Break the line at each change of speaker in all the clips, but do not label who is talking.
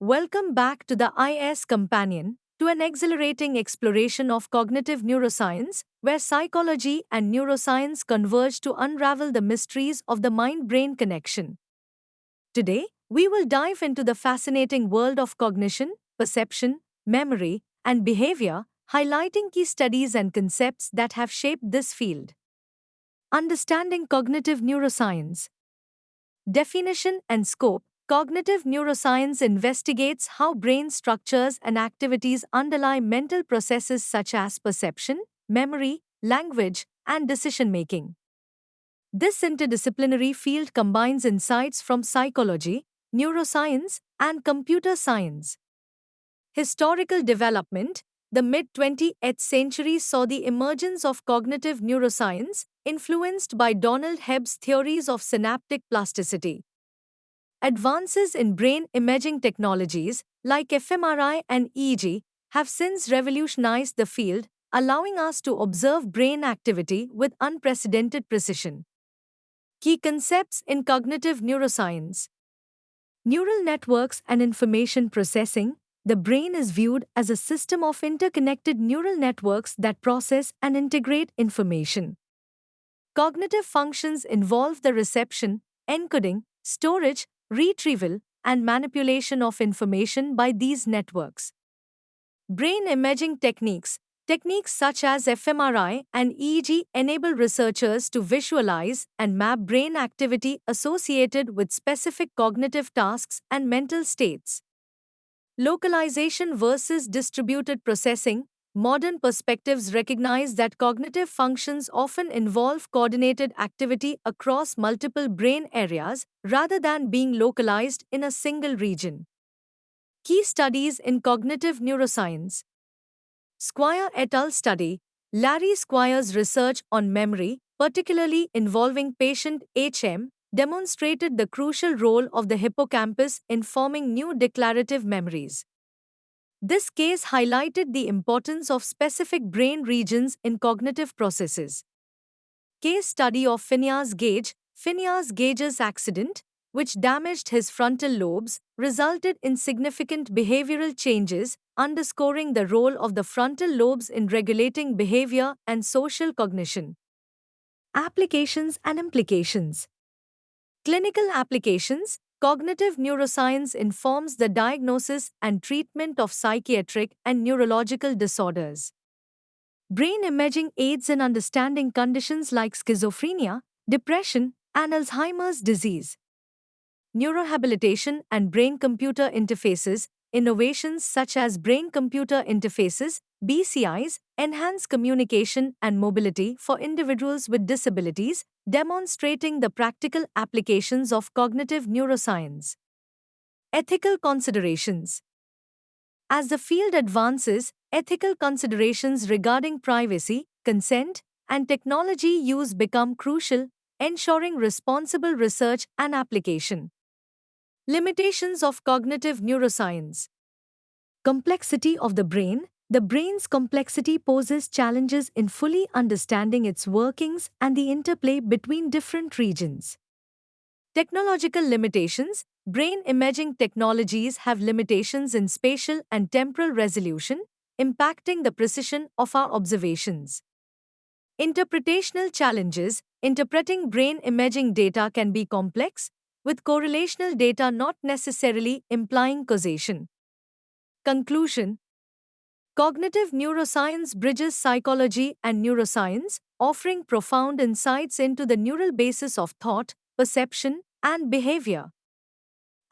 Welcome back to the IS Companion, to an exhilarating exploration of cognitive neuroscience, where psychology and neuroscience converge to unravel the mysteries of the mind brain connection. Today, we will dive into the fascinating world of cognition, perception, memory, and behavior, highlighting key studies and concepts that have shaped this field. Understanding cognitive neuroscience. Definition and scope. Cognitive neuroscience investigates how brain structures and activities underlie mental processes such as perception, memory, language, and decision making. This interdisciplinary field combines insights from psychology, neuroscience, and computer science. Historical development. The mid 20th century saw the emergence of cognitive neuroscience, influenced by Donald Hebb's theories of synaptic plasticity. Advances in brain imaging technologies, like fMRI and EEG, have since revolutionized the field, allowing us to observe brain activity with unprecedented precision. Key concepts in cognitive neuroscience. Neural networks and information processing. The brain is viewed as a system of interconnected neural networks that process and integrate information. Cognitive functions involve the reception, encoding, storage, retrieval, and manipulation of information by these networks. Brain imaging techniques. Techniques such as fMRI and EEG enable researchers to visualize and map brain activity associated with specific cognitive tasks and mental states. Localization versus distributed processing. Modern perspectives recognize that cognitive functions often involve coordinated activity across multiple brain areas rather than being localized in a single region. Key studies in cognitive neuroscience. Squire et al. Study. Larry Squire's research on memory, particularly involving patient HM, demonstrated the crucial role of the hippocampus in forming new declarative memories. This case highlighted the importance of specific brain regions in cognitive processes. Case study of Phineas Gage. Phineas Gage's accident, which damaged his frontal lobes, resulted in significant behavioral changes, underscoring the role of the frontal lobes in regulating behavior and social cognition. Applications and implications. Clinical applications. Cognitive neuroscience informs the diagnosis and treatment of psychiatric and neurological disorders. Brain imaging aids in understanding conditions like schizophrenia, depression, and Alzheimer's disease. Neurohabilitation and brain-computer interfaces. Innovations such as brain-computer interfaces, BCIs, enhance communication and mobility for individuals with disabilities, demonstrating the practical applications of cognitive neuroscience. Ethical considerations. As the field advances, ethical considerations regarding privacy, consent, and technology use become crucial, ensuring responsible research and application. Limitations of cognitive neuroscience. Complexity of the brain. The brain's complexity poses challenges in fully understanding its workings and the interplay between different regions. Technological limitations. Brain imaging technologies have limitations in spatial and temporal resolution, impacting the precision of our observations. Interpretational challenges. Interpreting brain imaging data can be complex, with correlational data not necessarily implying causation. Conclusion. Cognitive neuroscience bridges psychology and neuroscience, offering profound insights into the neural basis of thought, perception, and behavior.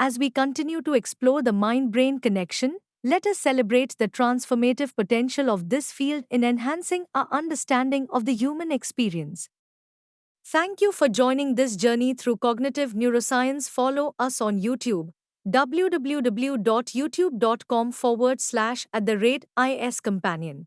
As we continue to explore the mind-brain connection, let us celebrate the transformative potential of this field in enhancing our understanding of the human experience. Thank you for joining this journey through cognitive neuroscience. Follow us on YouTube, www.youtube.com/@ISCompanion.